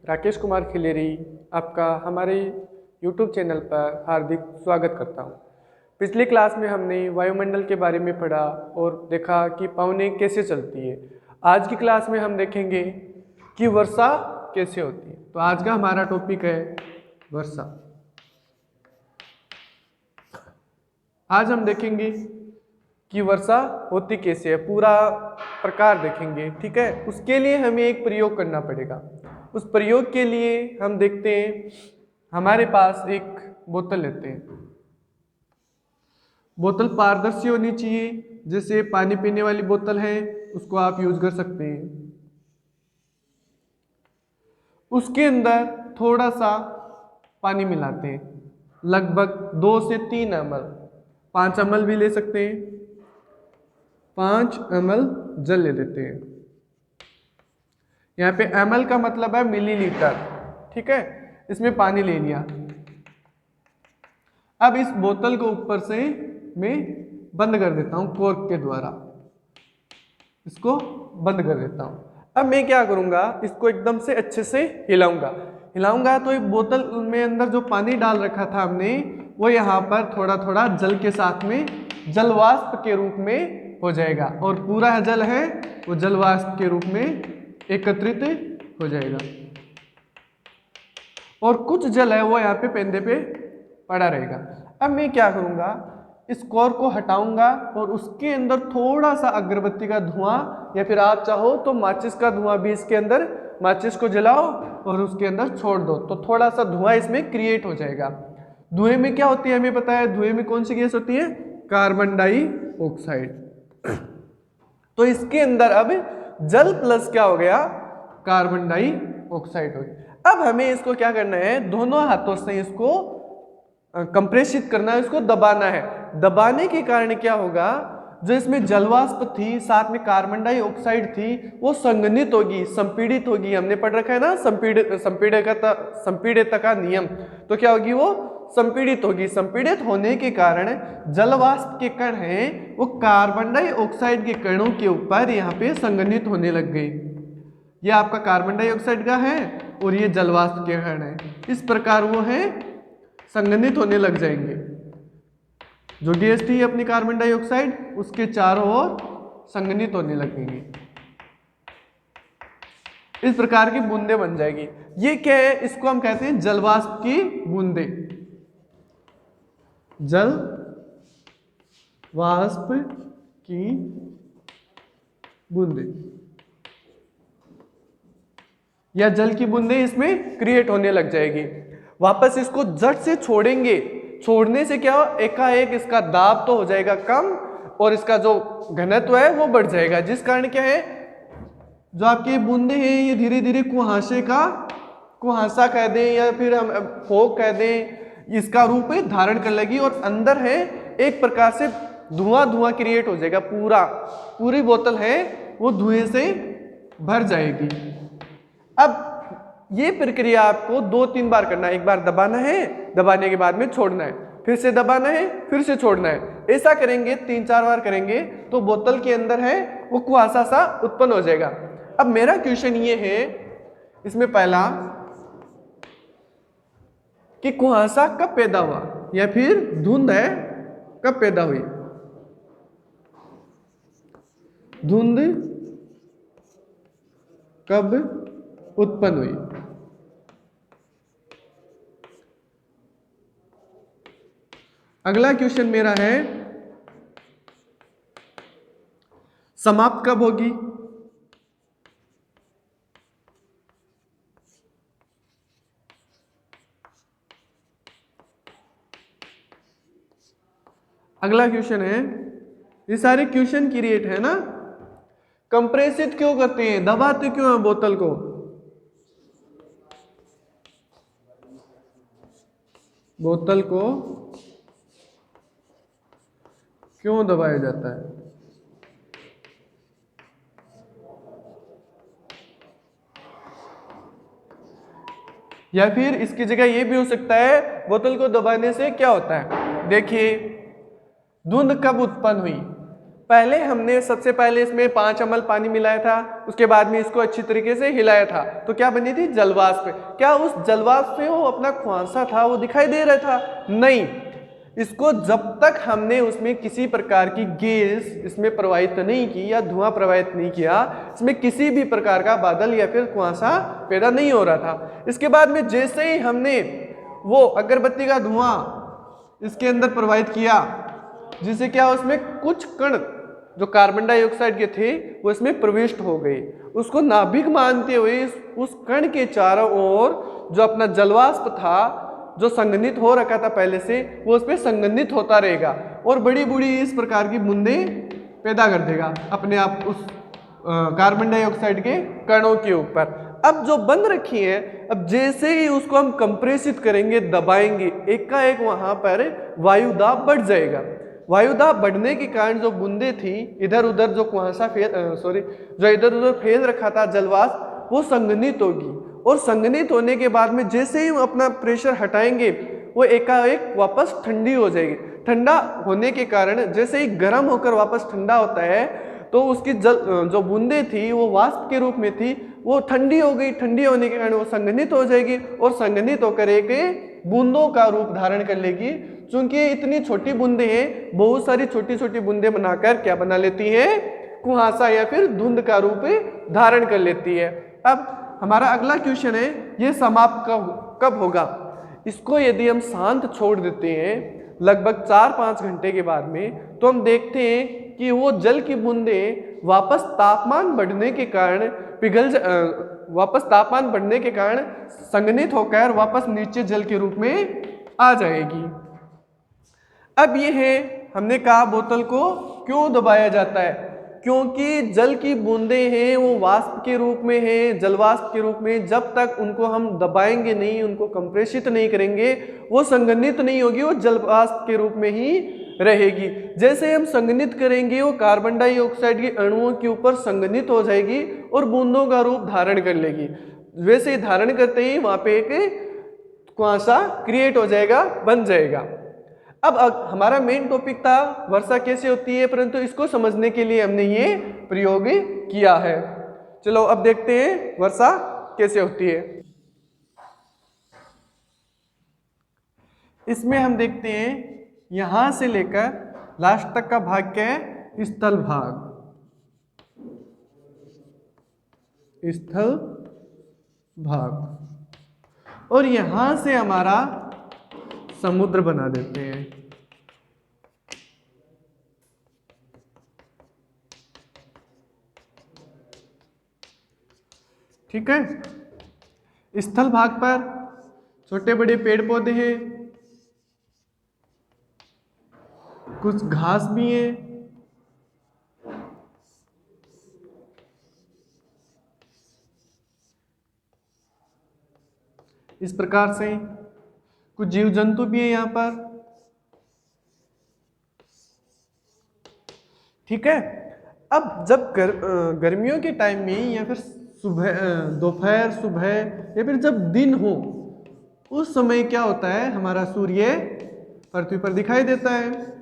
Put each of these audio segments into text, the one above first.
राकेश कुमार खिलेरी आपका हमारे YouTube channel पर हार्दिक स्वागत करता हूं। पिछली क्लास में हमने वायुमंडल के बारे में पढ़ा और देखा कि पवनें कैसे चलती है। आज की क्लास में हम देखेंगे कि वर्षा कैसे होती है। तो आज का हमारा टॉपिक है वर्षा। आज हम देखेंगे कि वर्षा होती कैसे है, पूरा प्रकार देखेंगे। ठीक है, उसके लिए हमें एक प्रयोग करना पड़ेगा। उस प्रयोग के लिए हम देखते हैं, हमारे पास एक बोतल लेते हैं। बोतल पारदर्शी होनी चाहिए, जैसे पानी पीने वाली बोतल है उसको आप यूज कर सकते हैं। उसके अंदर थोड़ा सा पानी मिलाते हैं, लगभग 2 से 3 ml, 5 ml भी ले सकते हैं। 5 ml जल ले लेते हैं। यहाँ पे ml का मतलब है मिलीलीटर। ठीक है, इसमें पानी ले लिया। अब इस बोतल को ऊपर से मैं बंद कर देता हूं कॉर्क के द्वारा। इसको बंद कर देता हूं। अब मैं क्या करूंगा, इसको एकदम से अच्छे से हिलाऊंगा तो एक बोतल में अंदर जो पानी डाल रखा था हमने, वो यहाँ पर थोड़ा थोड़ा जल के साथ में जलवाष्प के रूप में हो जाएगा, और पूरा जल है वो जलवाष्प के रूप में एकत्रित हो जाएगा, और कुछ जल है वो यहाँ पे पेंदे पे पड़ा रहेगा। अब मैं क्या करूँगा, इस कोर को हटाऊंगा और उसके अंदर थोड़ा सा अगरबत्ती का धुआं, या फिर आप चाहो तो माचिस का धुआं भी इसके अंदर, माचिस को जलाओ और उसके अंदर छोड़ दो तो थोड़ा सा धुआं इसमें क्रिएट हो जाएगा। धुएं में क्या होती है हमें पता है, धुएं में कौन सी गैस होती है, कार्बन डाइऑक्साइड। तो इसके अंदर अब जल प्लस क्या हो गया, कार्बन डाइऑक्साइड हो गया। अब हमें इसको क्या करना है, दोनों हाथों से इसको कंप्रेसित करना है, इसको दबाना है। दबाने के कारण क्या होगा, जो इसमें जलवाष्प थी साथ में कार्बन डाइऑक्साइड थी वो संघनित होगी, संपीड़ित होगी। हमने पढ़ रखा है ना संपीड़ित का नियम। तो क्या होगी, वो संपीड़ित होगी। संपीड़ित होने के कारण जलवाष्प के कण हैं वो कार्बन डाइऑक्साइड के कणों के ऊपर यहाँ पे संघनित होने लग गई। ये आपका कार्बन डाइऑक्साइड का है और ये जलवाष्प के कण है। इस प्रकार वो है संघनित होने लग जाएंगे। जो गैस थी अपनी कार्बन डाइऑक्साइड, उसके चारों ओर संघनित होने लगेंगी। इस प्रकार की बूंदे बन जाएगी। ये क्या है, इसको हम कहते हैं जलवाष्प की बूंदे। जल वाष्प की बूंदे या जल की बूंदे इसमें क्रिएट होने लग जाएगी। वापस इसको झट से छोड़ेंगे, छोड़ने से क्या, एकाएक इसका दाब तो हो जाएगा कम और इसका जो घनत्व है वो बढ़ जाएगा, जिस कारण क्या है, जो आपके बूंदे हैं ये धीरे धीरे कुहासा कह दें या फिर हम फोग कह दें, इसका रूप धारण कर लेगी और अंदर है एक प्रकार से धुआं क्रिएट हो जाएगा। पूरी बोतल है वो धुएं से भर जाएगी। अब ये प्रक्रिया आपको 2-3 बार करना है। एक बार दबाना है, दबाने के बाद में छोड़ना है, फिर से दबाना है, फिर से छोड़ना है। ऐसा करेंगे 3-4 बार करेंगे तो बोतल के अंदर है वो कुहासा सा उत्पन्न हो जाएगा। अब मेरा क्वेश्चन ये है इसमें पहला कि कुहासा कब पैदा हुआ या फिर धुंध है कब पैदा हुई। धुंध कब उत्पन्न हुई। अगला क्वेश्चन मेरा है समाप्त कब होगी। अगला क्वेश्चन है, ये सारे क्वेश्चन क्रिएट है ना, कंप्रेसित क्यों करते हैं, दबाते क्यों हैं बोतल को। बोतल को क्यों दबाया जाता है, या फिर इसकी जगह ये भी हो सकता है बोतल को दबाने से क्या होता है। देखिए धुंध कब उत्पन्न हुई, पहले हमने सबसे पहले इसमें 5 ml पानी मिलाया था, उसके बाद में इसको अच्छी तरीके से हिलाया था, तो क्या बनी थी? जलवाष्प। क्या उस जलवाष्प में वो अपना कुआंसा था वो दिखाई दे रहा था? नहीं। इसको जब तक हमने उसमें किसी प्रकार की गैस इसमें प्रवाहित नहीं की या धुआं प्रवाहित नहीं किया, इसमें किसी भी प्रकार का बादल या फिर कुआंसा पैदा नहीं हो रहा था। इसके बाद में जैसे ही हमने वो अगरबत्ती का धुआं इसके अंदर प्रवाहित किया, जिससे क्या उसमें कुछ कण जो कार्बन डाइऑक्साइड के थे वो इसमें प्रविष्ट हो गए, उसको नाभिक मानते हुए उस कण के चारों ओर जो अपना जलवाष्प था जो संघनित हो रखा था पहले से, वो उस पर संघनित होता रहेगा और बड़ी बड़ी इस प्रकार की बूंदें पैदा कर देगा अपने आप उस कार्बन डाइऑक्साइड के कणों के ऊपर। अब जो बंद रखी है, अब जैसे ही उसको हम कंप्रेसित करेंगे, दबाएंगे, एकाएक वहां पर वायु दाब बढ़ जाएगा। वायु दाब बढ़ने के कारण जो बूंदे थी इधर उधर जो कुआंसा जो इधर उधर फैल रखा था जलवाष्प, वो संघनित होगी और संघनित होने के बाद में जैसे ही अपना प्रेशर हटाएंगे वो एकाएक वापस ठंडी हो जाएगी। ठंडा होने के कारण जैसे ही गर्म होकर वापस ठंडा होता है तो उसकी जो बूंदे थी वो वाष्प के रूप में थी, वो ठंडी हो गई। ठंडी होने के कारण वो संघनित हो जाएगी और संघनित होकर एक बूंदों का रूप धारण कर लेगी। चूंकि इतनी छोटी बूंदे हैं, बहुत सारी छोटी छोटी बूंदे बनाकर क्या बना लेती है? कुहासा या फिर धुंध का रूप धारण कर लेती है। अब हमारा अगला क्वेश्चन है, ये समाप्त कब होगा? इसको यदि हम शांत छोड़ देते हैं लगभग 4-5 घंटे के बाद में, तो हम देखते हैं कि वो जल की बूंदें वापस तापमान बढ़ने के कारण वापस तापमान बढ़ने के कारण संघनित होकर वापस नीचे जल के रूप में आ जाएगी। अब ये है, हमने कहा बोतल को क्यों दबाया जाता है? क्योंकि जल की बूंदें हैं वो वाष्प के रूप में है, जलवाष्प के रूप में। जब तक उनको हम दबाएंगे नहीं, उनको कंप्रेसित नहीं करेंगे, वो संघनित नहीं होगी, वो जलवाष्प के रूप में ही रहेगी। जैसे हम संघनित करेंगे वो कार्बन डाइऑक्साइड के अणुओं के ऊपर संघनित हो जाएगी और बूंदों का रूप धारण कर लेगी। वैसे ही धारण करते ही वहां पे एक कुआंसा क्रिएट हो जाएगा, बन जाएगा। अब हमारा मेन टॉपिक था वर्षा कैसे होती है, परंतु इसको समझने के लिए हमने ये प्रयोग किया है। चलो अब देखते हैं वर्षा कैसे होती है। इसमें हम देखते हैं यहां से लेकर लास्ट तक का भाग क्या है? स्थल भाग, स्थल भाग, और यहां से हमारा समुद्र बना देते हैं। ठीक है, स्थल भाग पर छोटे बड़े पेड़ पौधे हैं, कुछ घास भी है, इस प्रकार से कुछ जीव जंतु भी है यहाँ पर। ठीक है, अब जब गर्मियों के टाइम में या फिर सुबह, दोपहर, सुबह या फिर जब दिन हो, उस समय क्या होता है? हमारा सूर्य पृथ्वी पर दिखाई देता है।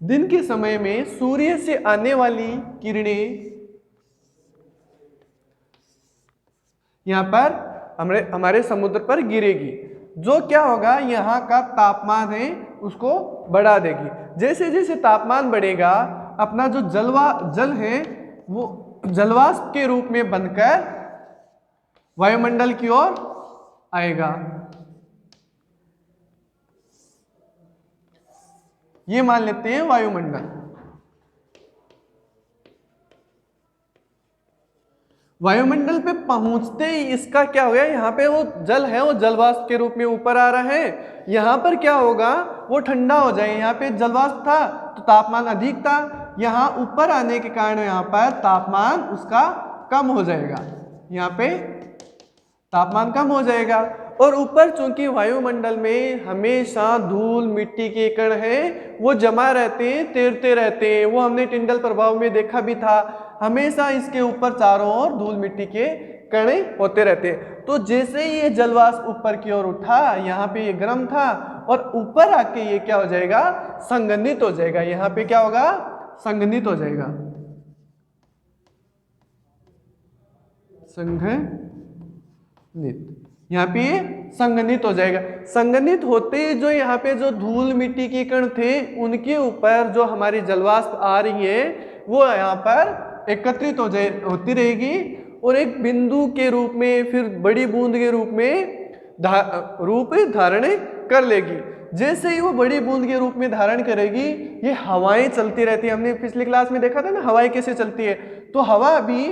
दिन के समय में सूर्य से आने वाली किरणें यहाँ पर हमारे समुद्र पर गिरेगी, जो क्या होगा? यहाँ का तापमान है उसको बढ़ा देगी। जैसे जैसे तापमान बढ़ेगा, अपना जो जल है वो जलवाष्प के रूप में बनकर वायुमंडल की ओर आएगा। ये मान लेते हैं वायुमंडल। वायुमंडल पे पहुंचते ही इसका क्या हो गया? यहाँ पे वो जल है वो जलवाष्प के रूप में ऊपर आ रहा है। यहाँ पर क्या होगा? वो ठंडा हो जाएगा। यहाँ पे जलवाष्प था तो तापमान अधिक था, यहाँ ऊपर आने के कारण यहाँ पर तापमान उसका कम हो जाएगा। यहाँ पे तापमान कम हो जाएगा। और ऊपर चूंकि वायुमंडल में हमेशा धूल मिट्टी के कण हैं, वो जमा रहते हैं, तैरते रहते हैं। वो हमने टिंडल प्रभाव में देखा भी था, हमेशा इसके ऊपर चारों ओर धूल मिट्टी के कण होते रहते हैं। तो जैसे ही ये जलवाष्प ऊपर की ओर उठा, यहाँ पे ये गर्म था और ऊपर आके ये क्या हो जाएगा, संघनित हो जाएगा। यहाँ पे क्या होगा, संघनित हो जाएगा, संघनित, यहाँ पे संघनित हो जाएगा। संघनित होते ही जो यहाँ पे जो धूल मिट्टी के कण थे उनके ऊपर जो हमारी जलवाष्प आ रही है वो यहाँ पर एकत्रित होती रहेगी और एक बिंदु के रूप में, फिर बड़ी बूंद के रूप में रूप धारण कर लेगी। जैसे ही वो बड़ी बूंद के रूप में धारण करेगी, ये हवाएं चलती रहती है। हमने पिछली क्लास में देखा था ना हवाएं कैसे चलती है। तो हवा भी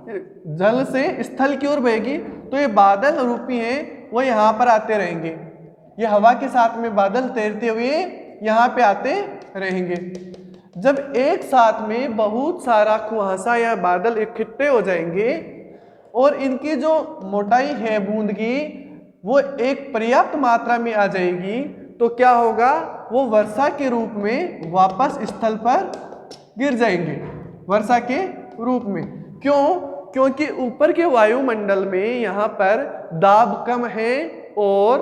जल से स्थल की ओर बहेगी, तो ये बादल रूपी हैं वो यहाँ पर आते रहेंगे। ये हवा के साथ में बादल तैरते हुए यहाँ पे आते रहेंगे। जब एक साथ में बहुत सारा कुहासा या बादल इकट्ठे हो जाएंगे और इनकी जो मोटाई है बूंद की वो एक पर्याप्त मात्रा में आ जाएगी, तो क्या होगा, वो वर्षा के रूप में वापस स्थल पर गिर जाएंगे, वर्षा के रूप में। क्यों? क्योंकि ऊपर के वायुमंडल में यहाँ पर दाब कम है और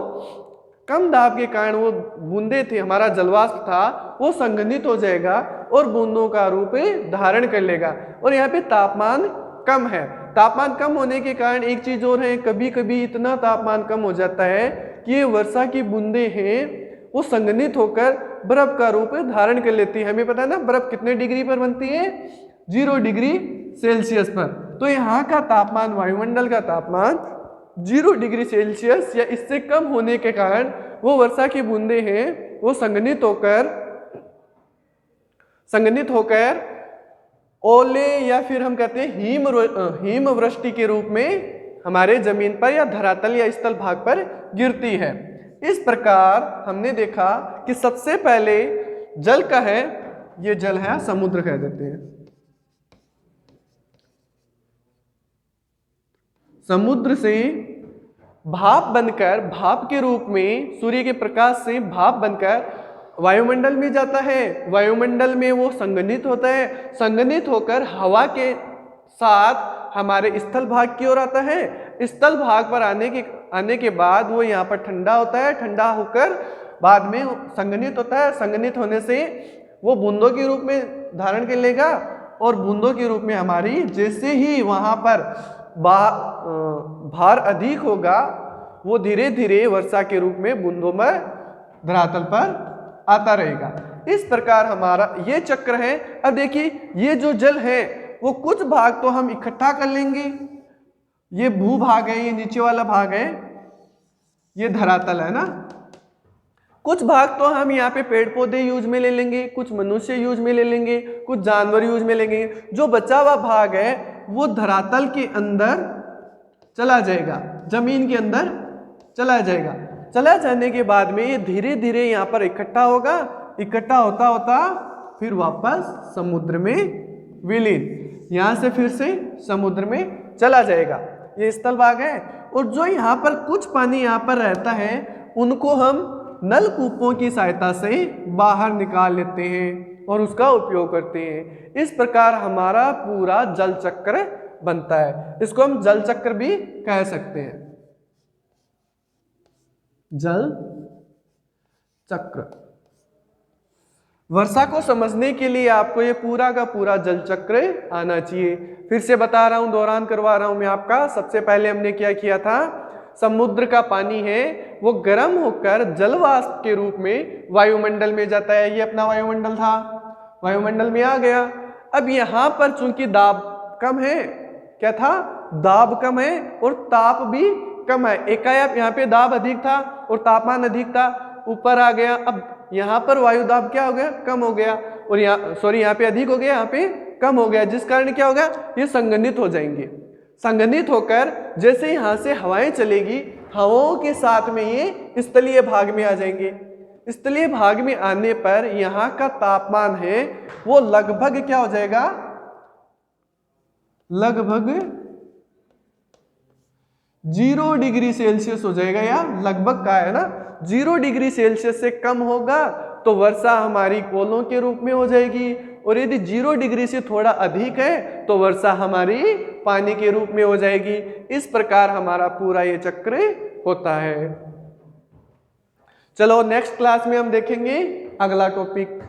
कम दाब के कारण वो बूंदे थे, हमारा जलवाष्प था, वो संघनित हो जाएगा और बूंदों का रूप धारण कर लेगा। और यहाँ पे तापमान कम है। तापमान कम होने के कारण एक चीज और है, कभी कभी इतना तापमान कम हो जाता है कि ये वर्षा की बूंदे हैं वो संघनित होकर बर्फ का रूप धारण कर लेती है। हमें पता है ना बर्फ कितने डिग्री पर बनती है, 0 डिग्री सेल्सियस पर। तो यहाँ का तापमान, वायुमंडल का तापमान 0 डिग्री सेल्सियस या इससे कम होने के कारण वो वर्षा की बूंदे हैं वो संघनित होकर ओले या फिर हम कहते हैं हिमवृष्टि के रूप में हमारे जमीन पर या धरातल या स्थल भाग पर गिरती है। इस प्रकार हमने देखा कि सबसे पहले जल का है, ये जल है, समुद्र कह देते हैं। समुद्र से भाप बनकर, भाप के रूप में सूर्य के प्रकाश से भाप बनकर वायुमंडल में जाता है। वायुमंडल में वो संघनित होता है, संघनित होकर हवा के साथ हमारे स्थल भाग की ओर आता है। स्थल भाग पर आने के बाद वो यहाँ पर ठंडा होता है, ठंडा होकर बाद में संघनित होता है। संघनित होने से वो बूंदों के रूप में धारण कर लेगा और बूंदों के रूप में हमारी, जैसे ही वहाँ पर भार अधिक होगा वो धीरे धीरे वर्षा के रूप में बूंदों में धरातल पर आता रहेगा। इस प्रकार हमारा ये चक्र है। अब देखिए ये जो जल है वो कुछ भाग तो हम इकट्ठा कर लेंगे, ये भू भाग है, ये नीचे वाला भाग है, ये धरातल है ना। कुछ भाग तो हम यहाँ पे पेड़ पौधे यूज में ले लेंगे, कुछ मनुष्य यूज में ले लेंगे, कुछ जानवर यूज में लेंगे। जो बचा हुआ भाग है वो धरातल के अंदर चला जाएगा, जमीन के अंदर चला जाएगा। चला जाने के बाद में ये धीरे धीरे यहाँ पर इकट्ठा होगा, इकट्ठा होता होता फिर वापस समुद्र में विलीन, यहाँ से फिर से समुद्र में चला जाएगा। ये स्थल भाग है। और जो यहाँ पर कुछ पानी यहाँ पर रहता है उनको हम नलकूपों की सहायता से बाहर निकाल लेते हैं और उसका उपयोग करते हैं। इस प्रकार हमारा पूरा जल चक्र बनता है। इसको हम जल चक्र भी कह सकते हैं, जल चक्र। वर्षा को समझने के लिए आपको ये पूरा का पूरा जल चक्र आना चाहिए। फिर से बता रहा हूं, दौरान करवा रहा हूं मैं आपका। सबसे पहले हमने क्या किया था, समुद्र का पानी है वो गर्म होकर जलवाष्प के रूप में वायुमंडल में जाता है। ये अपना वायुमंडल था, वायुमंडल में आ गया। अब यहाँ पर चूंकि दाब कम है, क्या था, दाब कम है और ताप भी कम है। एकाएक यहाँ पे दाब अधिक था और तापमान अधिक था, ऊपर आ गया। अब यहाँ पर वायु दाब क्या हो गया, कम हो गया। और यहाँ पे अधिक हो गया, यहाँ पे कम हो गया, जिस कारण क्या होगा, ये संघनित हो जाएंगे। संघनित होकर जैसे यहाँ से हवाएं चलेगी, हवाओं के साथ में ये स्थलीय भाग में आ जाएंगे। स्थलीय भाग में आने पर यहाँ का तापमान है वो लगभग क्या हो जाएगा, लगभग 0 डिग्री सेल्सियस हो जाएगा। या लगभग का है ना, 0 डिग्री सेल्सियस से कम होगा तो वर्षा हमारी ओलों के रूप में हो जाएगी। और यदि 0 डिग्री से थोड़ा अधिक है तो वर्षा हमारी पानी के रूप में हो जाएगी। इस प्रकार हमारा पूरा ये चक्र होता है। चलो नेक्स्ट क्लास में हम देखेंगे अगला टॉपिक।